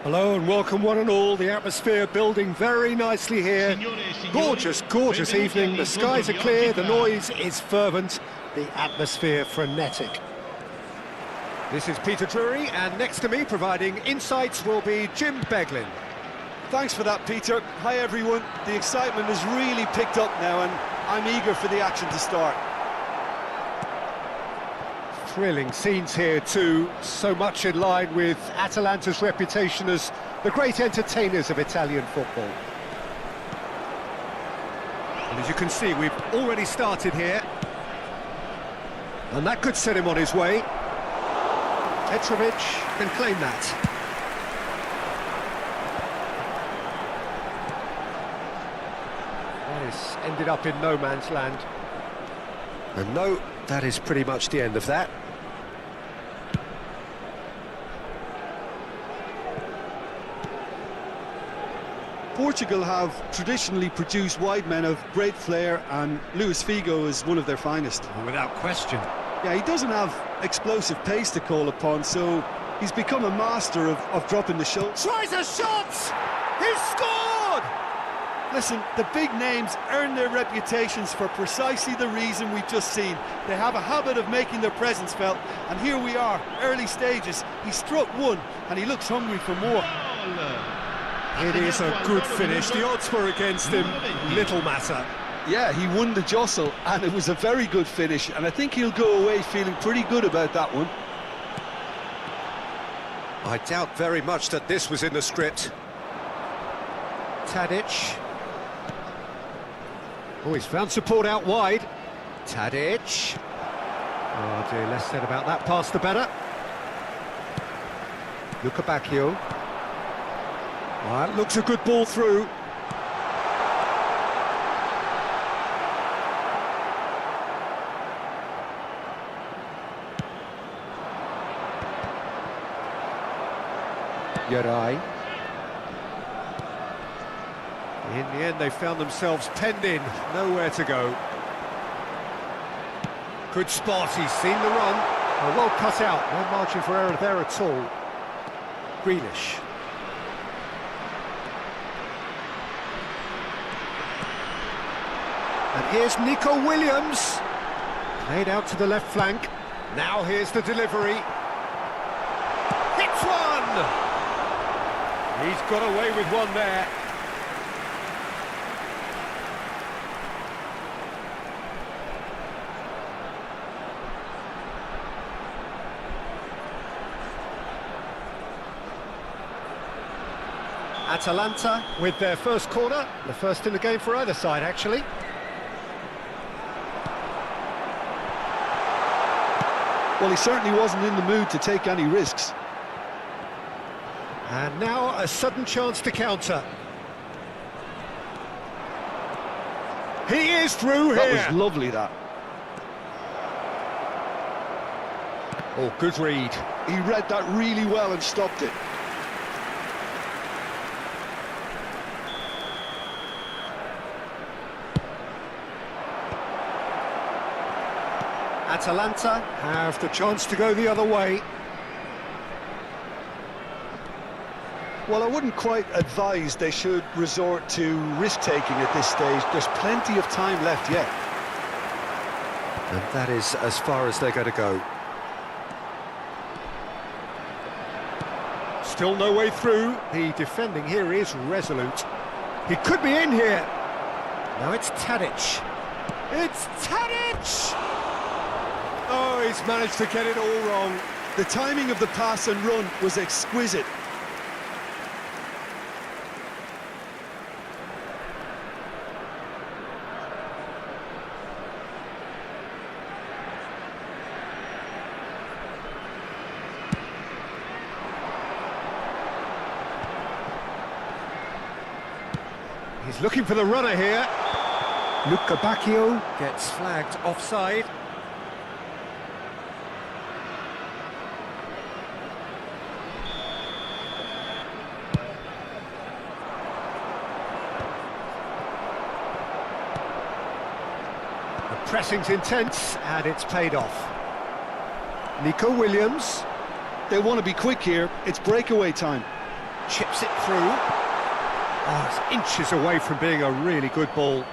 Hello and welcome one and all. The atmosphere building very nicely here. Gorgeous, gorgeous evening. The skies are clear, the noise is fervent, the atmosphere frenetic. This is Peter Drury, and next to me providing insights will be Jim Beglin. Thanks for that, Peter. Hi everyone. The excitement has really picked up now and I'm eager for the action to start. Thrilling scenes here too, so much in line with Atalanta's reputation as the great entertainers of Italian football. And as you can see, we've already started here. And that could set him on his way. Petrovic can claim that. That is ended up in no man's land. And no, that is pretty much the end of that. Portugal have traditionally produced wide men of great flair, and Luis Figo is one of their finest. Without question. Yeah, he doesn't have explosive pace to call upon, so he's become a master of dropping the shoulder. Tries a shot! He's scored! Listen, the big names earn their reputations for precisely the reason we've just seen. They have a habit of making their presence felt, and here we are, early stages. He struck one, and he looks hungry for more. It is a good finish. The odds were against him. Little matter. Yeah, he won the jostle, and it was a very good finish, and I think he'll go away feeling pretty good about that one. I doubt very much that this was in the script. Tadic. Oh, he's found support out wide. Tadic. Oh dear, less said about that pass the better. Lobanovskyi. Well, looks a good ball through. Yarai. In the end, they found themselves penned in, nowhere to go. Good spot, he's seen the run. Oh, well cut out, no margin for error there at all. Grealish. And here's Nico Williams. Played out to the left flank. Now here's the delivery. Hits one! He's got away with one there. Atalanta with their first corner, the first in the game for either side actually. Well, he certainly wasn't in the mood to take any risks. And now a sudden chance to counter. He is through here. That was lovely, that. Oh, good read. He read that really well and stopped it. Atalanta have the chance to go the other way. Well, I wouldn't quite advise they should resort to risk-taking at this stage. There's plenty of time left yet. And that is as far as they're going to go. Still no way through. The defending here is resolute. He could be in here. Now it's Tadic. It's Tadic! Oh, he's managed to get it all wrong. The timing of the pass and run was exquisite. He's looking for the runner here. Lobanovskyi gets flagged offside. The pressing's intense, and it's paid off. Nico Williams. They want to be quick here. It's breakaway time. Chips it through. Oh, it's inches away from being a really good ball.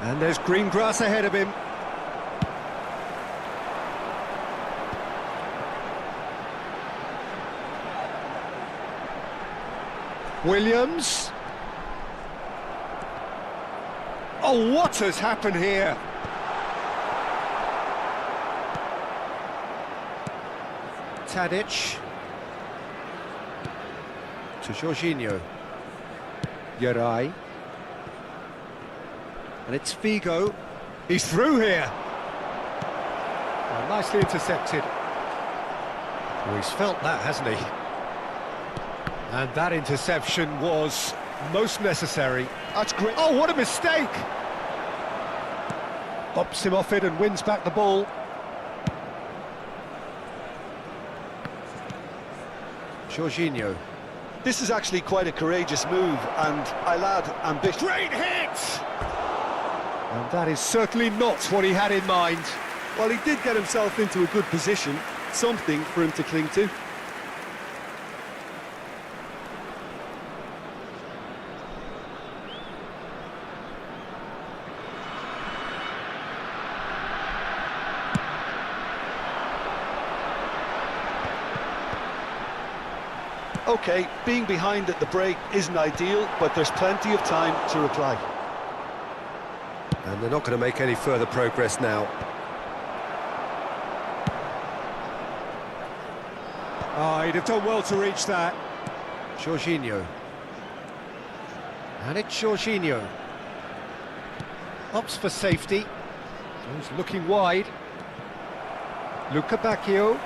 And there's green grass ahead of him. Williams. Oh, what has happened here? Tadic. To Jorginho. Yarai. And it's Figo. He's through here. Oh, nicely intercepted. Oh, he's felt that, hasn't he? And that interception was most necessary. That's great. Oh, what a mistake! Bops him off it and wins back the ball. Jorginho. This is actually quite a courageous move, and I'll add ambition. Great hit! And that is certainly not what he had in mind. Well, he did get himself into a good position, something for him to cling to. OK, being behind at the break isn't ideal, but there's plenty of time to reply. And they're not going to make any further progress now. Oh, he'd have done well to reach that. Jorginho. And it's Jorginho. Opts for safety. He's looking wide. Luca Bacchio.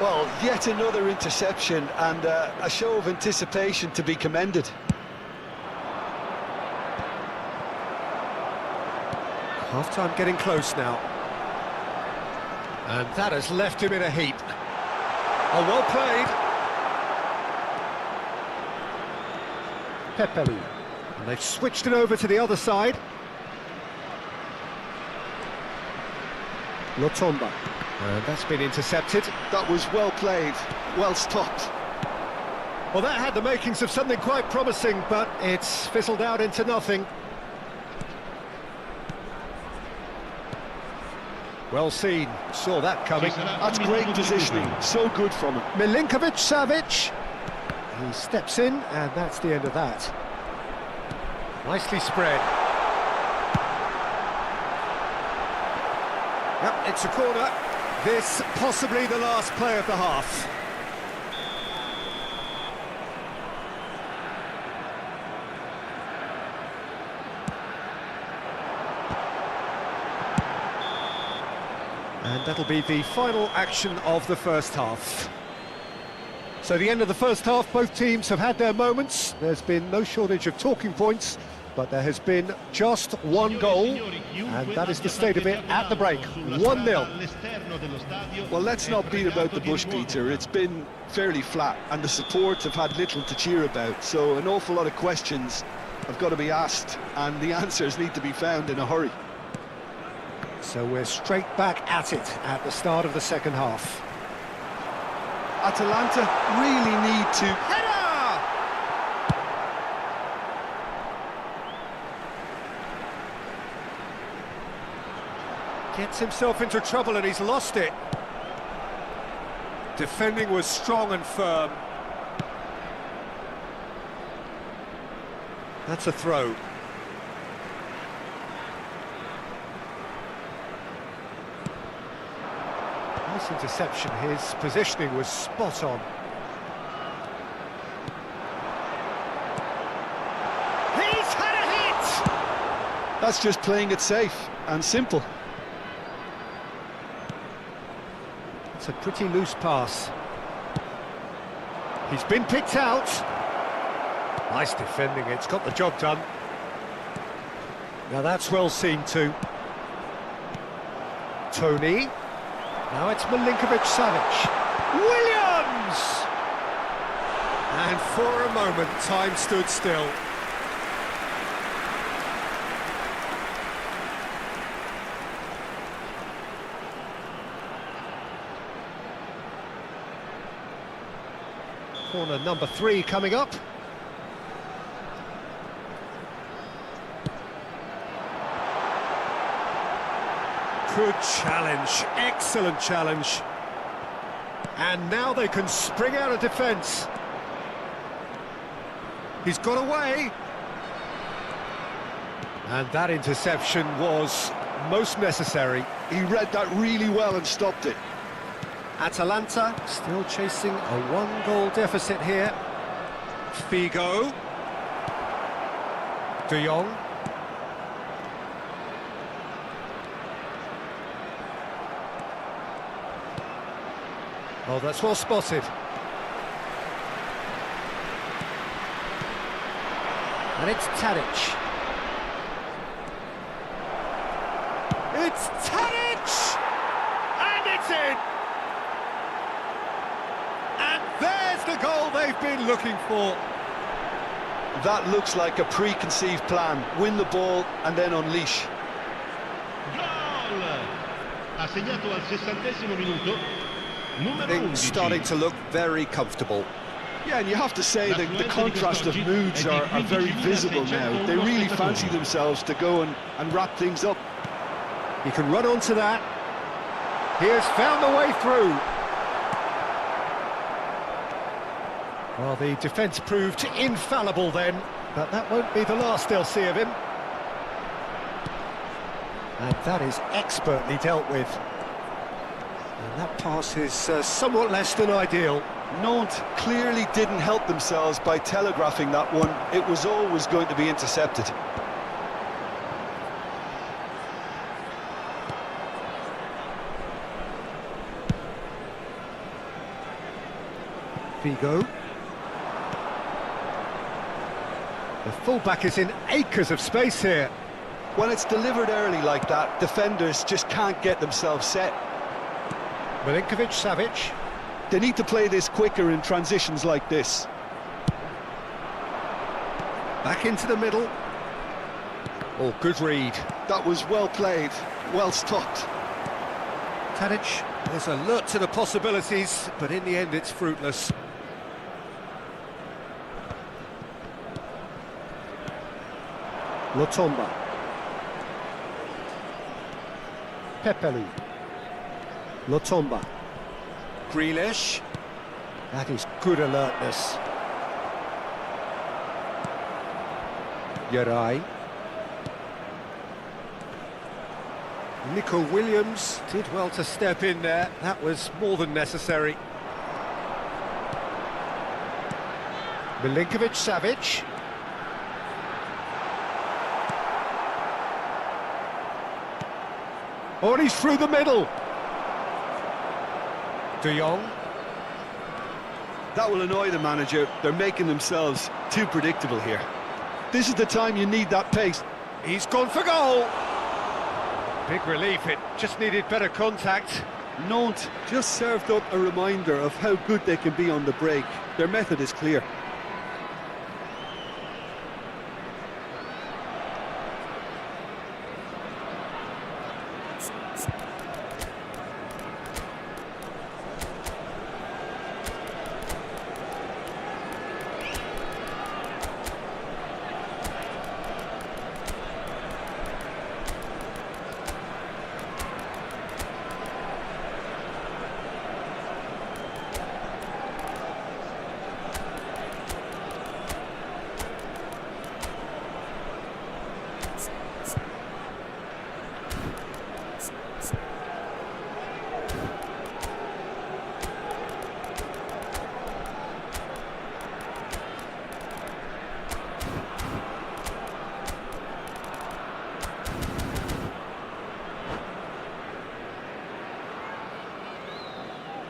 Well, yet another interception and a show of anticipation to be commended. Half-time getting close now. And that has left him in a heap. Oh, well played. Pepelu. And they've switched it over to the other side. Lotomba. And that's been intercepted. That was well played, well stopped. Well, that had the makings of something quite promising, but it's fizzled out into nothing. Well seen, saw that coming. That's great positioning, so good from him. Milinkovic-Savic. He steps in, and that's the end of that. Nicely spread. Yep, it's a corner. This possibly the last play of the half. And that'll be the final action of the first half. So the end of the first half, both teams have had their moments. There's been no shortage of talking points, but there has been just one goal, and that is the state of it at the break, 1-0. Well, let's not beat about the bush, Peter. It's been fairly flat, and the support have had little to cheer about, so an awful lot of questions have got to be asked, and the answers need to be found in a hurry. So we're straight back at it at the start of the second half. Atalanta really need to... Header! Gets himself into trouble and he's lost it. Defending was strong and firm. That's a throw. Nice interception. His positioning was spot on. He's had a hit! That's just playing it safe and simple. It's a pretty loose pass. He's been picked out. Nice defending, it's got the job done. Now that's well seen too. Tony. Now it's Milinkovic-Savic. Williams! And for a moment, time stood still. Corner number 3 coming up. Good challenge, excellent challenge. And now they can spring out of defence. He's got away. And that interception was most necessary. He read that really well and stopped it. Atalanta still chasing a 1-goal deficit here. Figo. De Jong. Oh, that's well spotted. And it's Tadic. It's Tadic! And it's in! And there's the goal they've been looking for. That looks like a preconceived plan. Win the ball and then unleash. Gol! Ha segnato al 60° minuto. Numero 11. Things starting to look very comfortable. Yeah, and you have to say that the contrast of moods are very visible now. They really fancy themselves to go and wrap things up. He can run onto that. He has found the way through. Well, the defence proved infallible then, but that won't be the last they'll see of him. And that is expertly dealt with. And that pass is somewhat less than ideal. Nantes clearly didn't help themselves by telegraphing that one. It was always going to be intercepted. Figo. The fullback is in acres of space here. When it's delivered early like that, defenders just can't get themselves set. Milinkovic-Savic. They need to play this quicker in transitions like this. Back into the middle. Oh, good read. That was well played, well stopped. Tadic is alert to the possibilities, but in the end it's fruitless. Lotomba. Pepelu. Lotomba. Grealish. That is good alertness. Yarai. Nico Williams did well to step in there. That was more than necessary. Milinkovic-Savic. Oh, and he's through the middle. De Jong. That will annoy the manager. They're making themselves too predictable here. This is the time you need that pace. He's gone for goal. Big relief, it just needed better contact. Nantes just served up a reminder of how good they can be on the break. Their method is clear.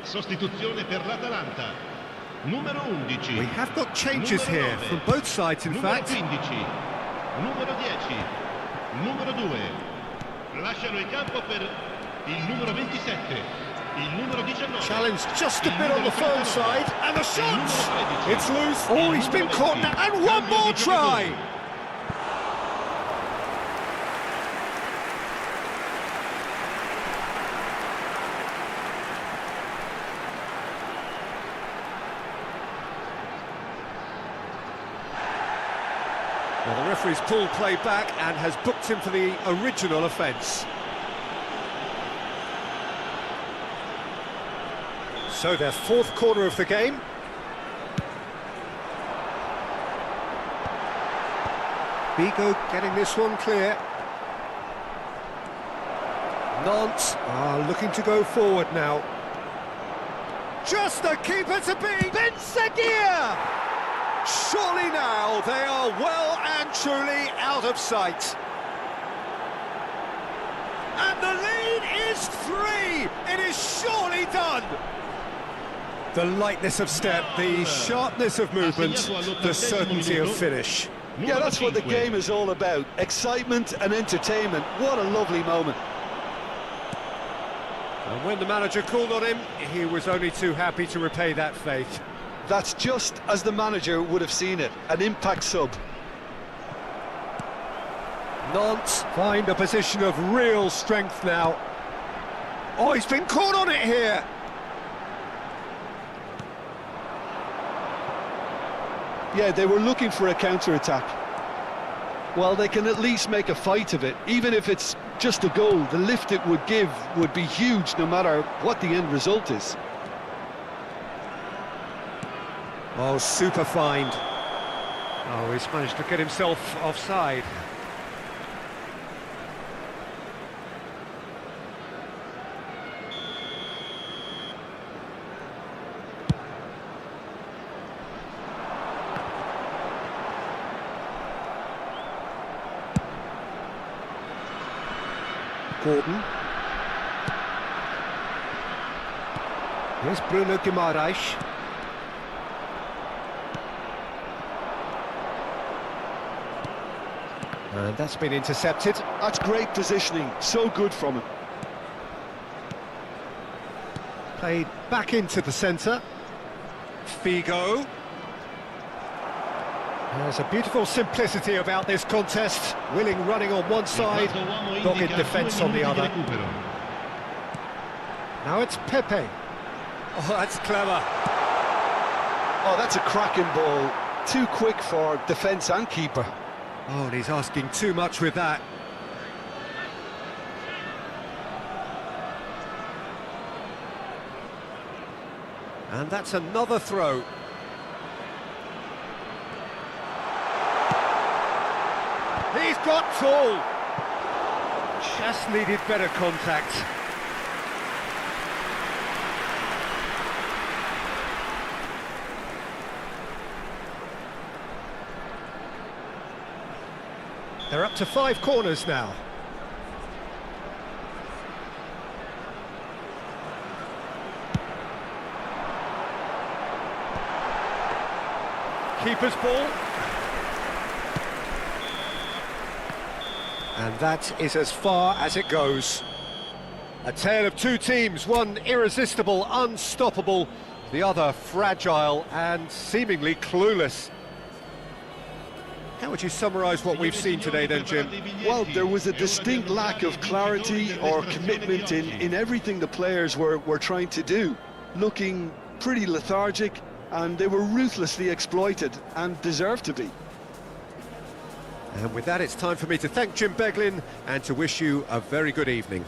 Sostituzione per l'Atalanta. Numero 11. We have got changes here from both sides, in Numero fact. 15. Numero 10. Numero 2. Lasciano il campo per il numero 27. Il numero 19. Challenge just a bit on the firm side, and the shot! It's loose. Oh, he's been caught now, and one more try! Well, the referee's pulled play back and has booked him for the original offence. So their fourth corner of the game. Vigo getting this one clear. Nantes are looking to go forward now. Just the keeper to beat! Benzagir! Surely now they are well and truly out of sight. And the lead is 3! It is surely done! The lightness of step, the sharpness of movement, the certainty of finish. Yeah, that's what the game is all about. Excitement and entertainment. What a lovely moment. And when the manager called on him, he was only too happy to repay that faith. That's just as the manager would have seen it, an impact sub. Nantes find a position of real strength now. Oh, he's been caught on it here. Yeah, they were looking for a counter-attack. Well, they can at least make a fight of it. Even if it's just a goal, the lift it would give would be huge no matter what the end result is. Oh, super find. Oh, he's managed to get himself offside. Gordon. Here's Bruno Guimaraes. And that's been intercepted. That's great positioning, so good from him. Played back into the centre. Figo. There's a beautiful simplicity about this contest. Willing running on one side, dogged defence on the other. Now it's Pepe. Oh, that's clever. Oh, that's a cracking ball. Too quick for defence and keeper. Oh, and he's asking too much with that. And that's another throw. He's got tall. Just needed better contact. They're up to 5 corners now. Keeper's ball. And that is as far as it goes. A tale of two teams, one irresistible, unstoppable, the other fragile and seemingly clueless. How would you summarise what we've seen today then, Jim? Well, there was a distinct lack of clarity or commitment in everything the players were trying to do. Looking pretty lethargic, and they were ruthlessly exploited and deserved to be. And with that, it's time for me to thank Jim Beglin and to wish you a very good evening.